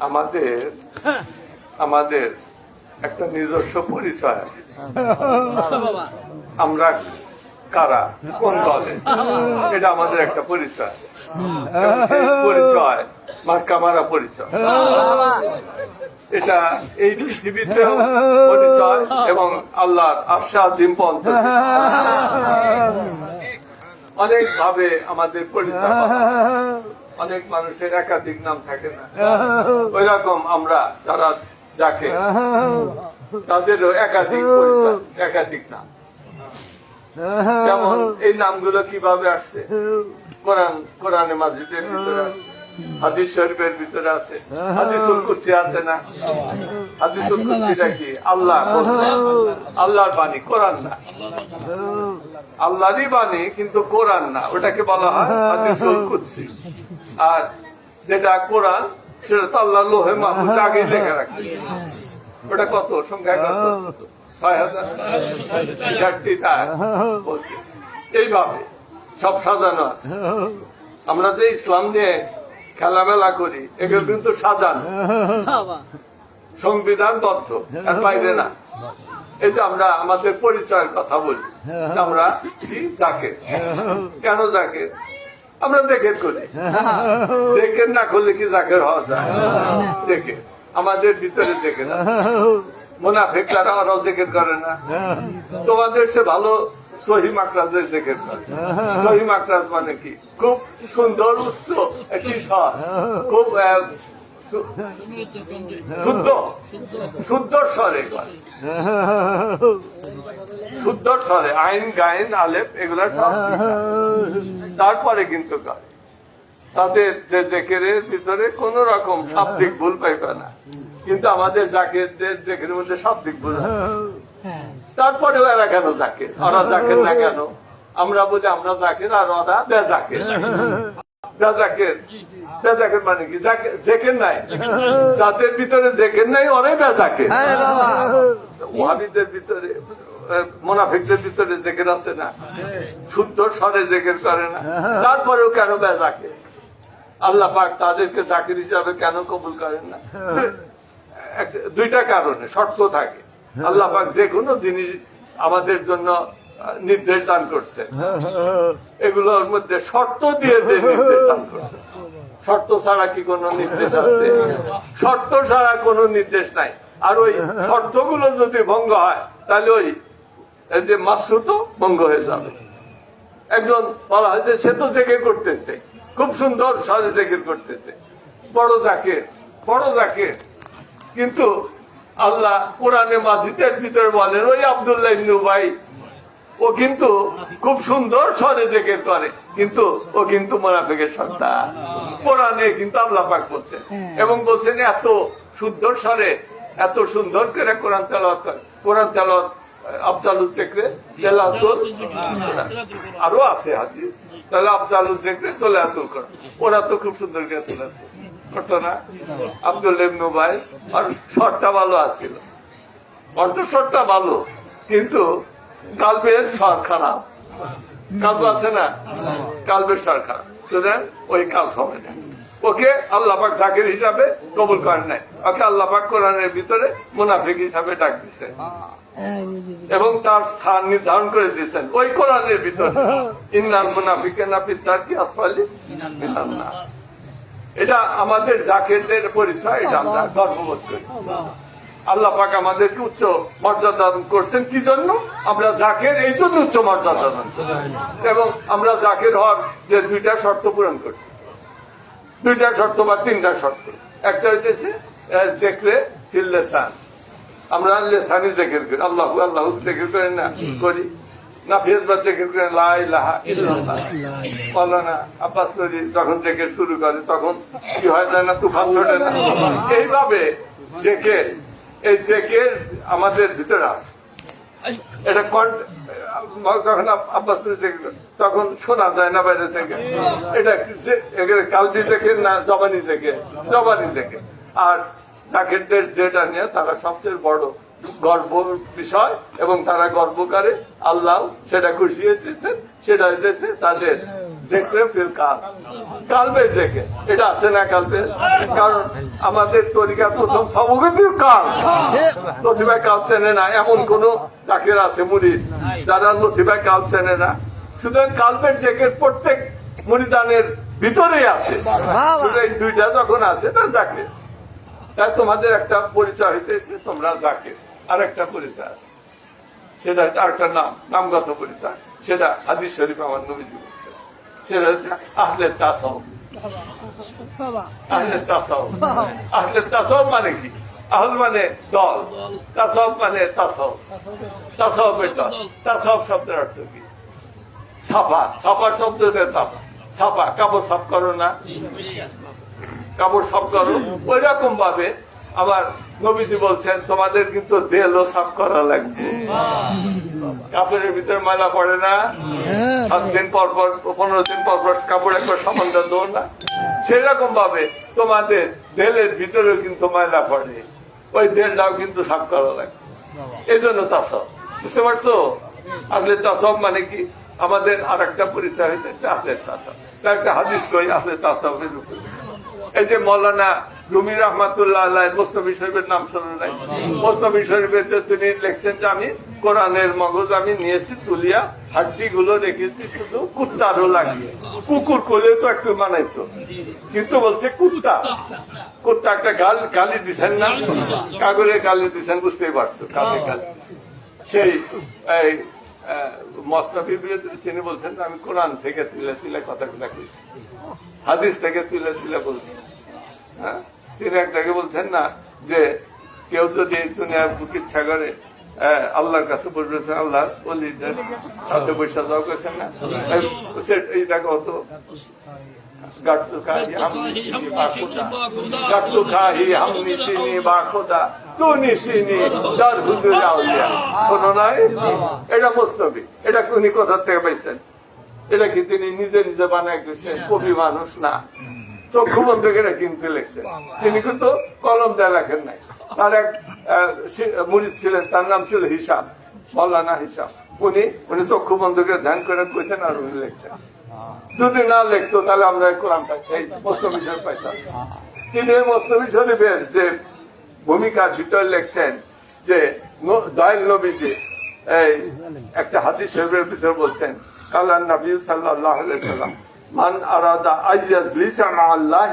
আমাদের আমাদের একটা নিজস্ব পরিচয় আছে। আমরা কারা, কোন দলে, এটা আমাদের একটা পরিচয়। সেই পরিচয় মার্কা মারা পরিচয়। এটা এই পৃথিবীতে পরিচয় এবং আল্লাহর আরশে আজিম পর্যন্ত অনেক ভাবে আমাদের পরিচয়। অনেক মানুষের একাধিক নাম থাকে না, ওই রকম আমরা যারা যাকে তাদেরও একাধিক পরিচয়, একাধিক নাম। যেমন এই নামগুলো কিভাবে আসছে, কোরআনে মাজিদের ভিতরে আছে, হাদিস শরীফের ভিতরে আছে, হাদিসুল কুদসি আছে না? হাদিসুল কুদসিটা কি? আল্লাহ আল্লাহর বাণী, কোরআন না। আল্লাহরই বাণী কিন্তু কোরআন না, ওটাকে বলা হয় হাদিসুল কুদসি। আর যেটা কোরআন সেটা তো আল্লাহ লোহে মাহফুজে আগেই লেখা রাখছে। ওটা কত সংখ্যা, কত? 6000টা বলছে। এইভাবে সব সাজানো আছে। আমরা যে ইসলাম নিয়ে খেলামেলা করি, এগুলো কিন্তু সাজানো, সংবিধান তত্ত্ব, আর বাইরে না। এই যে আমরা আমাদের পরিচয়ের কথা বলি, আমরা কি জাকের। কেন জাকের? আমরা জেকের করি। জেকের না করলে কি জাকের হওয়া যায়? জেকের আমাদের ভিতরে জেকের। মুনাফিকরা ওরাও জিকির করে না। তোমাদের সে ভালো সহি মাকরাজের জিকির করে। সহি মাকরাজ মানে কি? খুব সুন্দর উচ্চ একটি স্বর, খুব শুদ্ধ শুদ্ধ স্বরে করে, শুদ্ধ স্বরে আইন গাইন আলেপ এগুলা সব। তারপরে কিন্তু করে তাদের যে জেকেরের ভিতরে কোন রকম শাব্দিক ভুল পাইবে না। কিন্তু আমাদের জাকেরদের জেকের মধ্যে শাব্দিক ভুল। তারপরেও এরা কেন জাকের? ওরা জাকের না কেন? আমরা বলি আমরা জাকের, আর ওরা বেজাকের। বেজাকের, বেজাকের মানে কি? জেকের নাই, যাদের ভিতরে জেকের নাই ওরাই বেজাকের। ওয়াহাবিদের ভিতরে, মুনাফিকদের ভিতরে জেকের আছে না? শুদ্ধ স্বরে জেকের করে না, তারপরেও কেন বেজাকের? আল্লাহ পাক তাদেরকে জাকির হিসাবে কেন কবুল করেন না? দুইটা কারণে শর্ত থাকে। আল্লাহ পাক যে কোনো জিনিস আমাদের জন্য নির্দেশ দান করছে, এগুলোর মধ্যে শর্ত দিয়ে নির্দেশ দান করছে। শর্ত ছাড়া কি কোনো নির্দেশ আছে? শর্ত ছাড়া কোনো নির্দেশ নাই। আর ওই শর্তগুলো যদি ভঙ্গ হয় তাহলে ওই যে মাসরুতও ভঙ্গ হয়ে যাবে। একজন বলা হয় যে সে তো জেকের করতেছে, খুব সুন্দর স্বরে জেকের করতেছে, বড় জাকের, বড় জাকের। কিন্তু আল্লাহ কোরআনে মাজিদের ভিতরে বলেন ওই আব্দুল্লাহ ইবনে উবাই, ও কিন্তু খুব সুন্দর স্বরে জেকের করে, কিন্তু ও কিন্তু মুনাফিকের সর্দার। কোরআনে কিন্তু আল্লাহ পাক বলছেন, এবং বলছেন এত শুদ্ধ স্বরে এত সুন্দর করে কোরআন তেলাওয়াত করে। কোরআন তেলাওয়াত আফজালুল যিকরে তেলাওয়াতুল, আরো আছে হাদিস, তাহলে আফজালুল যিকরে তেলাওয়াতুল কোরআন, ওরা তো খুব সুন্দর করে তেলাওয়াত করতো না? আব্দুল্লাহ ইবনে উবাই, আর স্বরটা ভালো আছিল, কণ্ঠস্বরটা ভালো, কিন্তু কালবের স্বর খারাপ। কালব আছে না? কালবের স্বর খারাপ, সুতরাং ওই কাজ হবে না। ওকে আল্লাহ পাক জাকির হিসাবে কবুল করেন নাই, ওকে আল্লাহ পাক কোরআনের ভিতরে মুনাফিক হিসাবে ডাক দিচ্ছেন এবং তার স্থান নির্ধারণ করে দিয়েছেন ওই কোরআনের ভিতরে। ইন্নাল মুনাফিকিনা ফি দারকি আসফালি মিনান নার। এটা আমাদের জাকিরদের পরিচয়, এটা আমরা গর্ববোধ করি। আল্লাহ পাক আমাদেরকে উচ্চ মর্যাদা দান করছেন। কি জন্য? আমরা জাকের এই জন্য উচ্চ মর্যাদা দান, এবং আমরা জাকের হওয়ার যে দুইটা শর্ত পূরণ করছি, দুইটা শর্ত বা তিনটা শর্ত। একটা হইতেছে জিকরে ফিল লিসান, আমরা লিসানি জিকির করি, আল্লাহু আল্লাহু জিকির করি না? করি। নাফিয়াত বা জিকির করেন লা ইলাহা ইল্লাল্লাহ। মাওলানা আব্বাস নদী যখন জিকির শুরু করে তখন কি হয় জানা? তুফান ছোটে না? এইভাবে জিকির, এই জেকের আমাদের ভিতরে আছে। এটা যখন আব্বাস তখন শোনা যায় না বাইরে থেকে। এটা কালবি জেকের না জবানি জেকের? জবানি জেকের। আর জাকেরদের যেটা নিয়ে তারা সবচেয়ে বড় গর্ব বিষয় এবং তারা গর্ব করে, আল্লাহ সেটা খুশি হয়েছেন, সেটা হইতেছে তাদের জেকরে ফিল কালবের জেকে। এটা আছে না কালবে? কারণ আমাদের তরিকা প্রথম সবকে ফিল কাল, লতিফায় কাল চেনে না এমন কোন চাকরির আছে মুরিদ যারা লতিফায় কাল চেনে না। সুতরাং কালবের জেকের প্রত্যেক মুরিদানের ভিতরেই আছে। এই দুইটা যখন আছে না যাকে, তাই তোমাদের একটা পরিচয় হইতেছে তোমরা যাকে, আর একটা পরিচয় আছে, সেটা হচ্ছে আরেকটা নামগত পরিচয়, সেটা হাদিস শরীফ আমার নবীজি বলছে, সেটা হচ্ছে আহলে তাসাউফ। আহলে তাসাউফ, আহলে তাসাউফ মানে কি? আহল মানে দল, তাসাউফ মানে তাসাউফ, তাসাউফের দল। তাসাউফ শব্দের অর্থ কি? ছাপা, ছাপা শব্দ ছাপা, কাপড় সাফ করো না, কাপড় সাফ করো। ওই রকম ভাবে আমার নবীজি বলছেন তোমাদের কিন্তু দেহও সাফ করা লাগবে। কাপড়ের ভিতরে ময়লা পড়ে না, 7 দিন পর পর 15 দিন পর পর কাপড় একবার সমানটা দো না, সেরকম ভাবে তোমাদের দেহের ভিতরেও কিন্তু ময়লা পড়ে, ওই দেহটাও কিন্তু সাফ করা লাগবে। এই জন্য তাসাউফ, বুঝতে পারছো? আহলে তাসাউফ মানে কি? আমাদের আর একটা পরিচয় হইতেছে আহলে তাসাউফ। তার একটা হাদিস কই আহলে তাসাউফের উপরে। এই যে মৌলানা রুমি রহমাতুল্লাহ আলাইহ মুসনবী শরীফের নাম শোনেন নাই? মুসনবী শরীফের তিনি লিখছেন যে আমি কোরআনের মগজ আমি নিয়েছি তুলিয়া, হাড্ডি গুলো রেখেছি শুধু কুত্তারও লাগিয়ে। কুকুর করলে তো একটু মানাইতো, কিন্তু বলছে কুত্তা, কুত্তা একটা গালি দিচ্ছেন না, কাগরে গালি দিচ্ছেন, বুঝতেই পারছো কাকে গালি। সেই এই মসনবীর বিরুদ্ধে তিনি বলছেন আমি কোরআন থেকে তুলে তুলে কথাগুলা কইছি, হাদিস থেকে তুলে তুলে বলছি। হ্যাঁ, তিনি এক জায়গায় বলছেন না যে কেউ যদি দুনিয়ার বুক ইচ্ছা করে আল্লাহর কাছে বসবেছেন, আল্লাহ ওলিদের সাথে বৈশা যাওয়া করেছেন না, এইটা কত এটা মুসনবী, এটা উনি কোথা থেকে পাইছেন? এটা কি তিনি নিজে নিজে বানায় গেছেন? কবি মানুষ না, চক্ষু বন্ধ করে কিনতে লেখছেন। তিনি কিন্তু কলম দেয়া লেখেন নাই। তার এক মুরিদ ছিলেন, তার নাম ছিল হিসাব, মৌলানা হিসাব। উনি চক্ষু বন্ধ করে ধ্যান করে কইতেন আর উনি লিখতেন। যদি না লিখতো তাহলে আমরা কোরআনটা এই মুসনবী শরীফ পাইতাম। তিনি মুসনবী শরীফের যে ভূমিকার ভিতরে লিখছেন যে দয়াল নবীজি এই একটা হাদিস শরীফের ভিতরে বলছেন কালান নবী সাল্লাল্লাহু আলাইহি ওয়াসাল্লাম মান আরাদা আইয়াজলিসা মা আল্লাহ।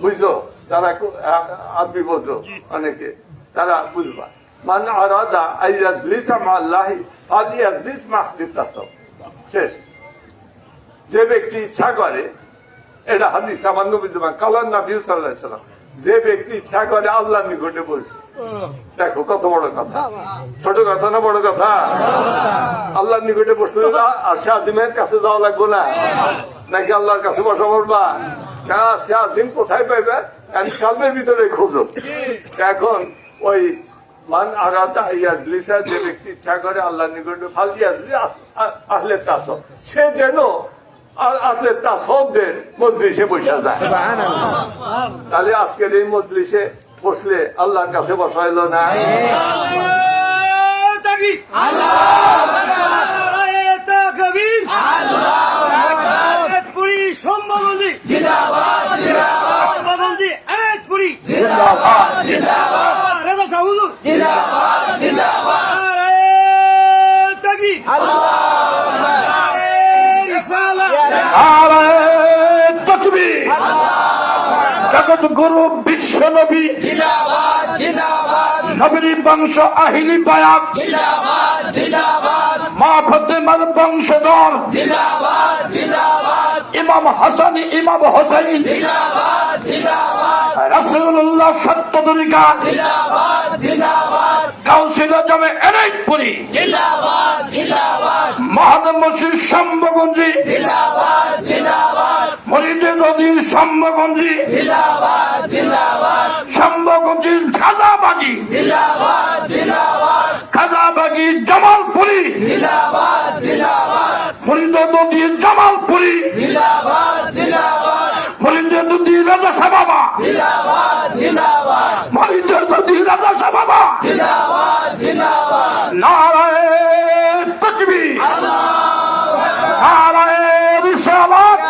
বুঝছো? তারা আরবি বোঝো অনেকে, তারা বুঝবা। মান আরাদা আইয়াজলিসা মা আল্লাহ ফালিয়াজলিস মা আহলি তাসাউফ। শেষ। যে ব্যক্তি ইচ্ছা করে, এটা হাদিস আমার নবী জবান, কালান নবী সাল্লাল্লাহু আলাইহি ওয়াসাল্লাম, যে ব্যক্তি ইচ্ছা করে আল্লাহর নিকটে বসবে। দেখো কত বড় কথা, ছোট কথা না বড় কথা? আল্লাহর নিকটে বসলে আর সে আজিমের কাছে যাওয়া লাগবে না, নাকি আল্লাহর কাছে বসা পড়বা? সে আজিম কোথায় পাইবে? কালবের ভিতরে খোঁজো। এখন ওই মান আরাদা ইয়াজলিসা, যে ব্যক্তি ইচ্ছা করে আল্লাহর নিকটে, ফালিয়াজলি আহলে তাসাউফ, সে যেন আহলে তাসাউফদের মজলিসে বসে যায়। তাহলে আজকের এই মজলিসে বসলে আল্লাহর কাছে বসা হইল না? জগৎ গুরু বিশ্ব নবী নবীর বংশ আহিলি বায়াত, মা ফাতেমার বংশধর ইমাম হাসান ইমাম হোসেন, রাসূলুল্লাহ সত্য তরিকা কাউন্সিল আজমে এনায়েতপুরী, মহানম মসজিদ শম্ভগঞ্জি, মরিদে নদীর শম্ভগঞ্জি, শম্ভগঞ্জির খাজাবাগি, খাজাবাগি জামালপুরি, মরিদে নদীর জামালপুরি, মরিদে নদীর রাজা সাবাবা, মরিদে নদীর জিন্দাবাদ বাবা নারায়ণ তাকবীর নারায়ণ রিসালাত